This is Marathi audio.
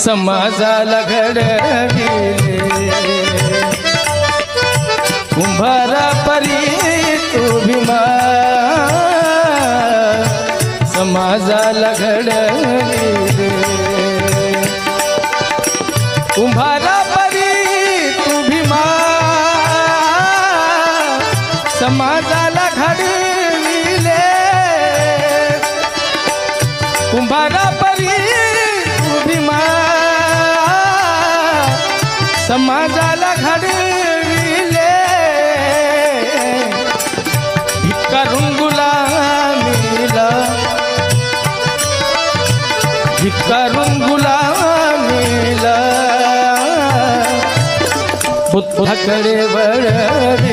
समाजाला घडविले कुंभारा परी तू भीमा समाजाला घडविले कुंभारा परी तू भीमा समाजाला घडविले कुंभारा परी तू भीमा समाजाला घडविले भिक्कारून गुलामीला भिक्कारून गुलामीला बुद्धाकडे वळविले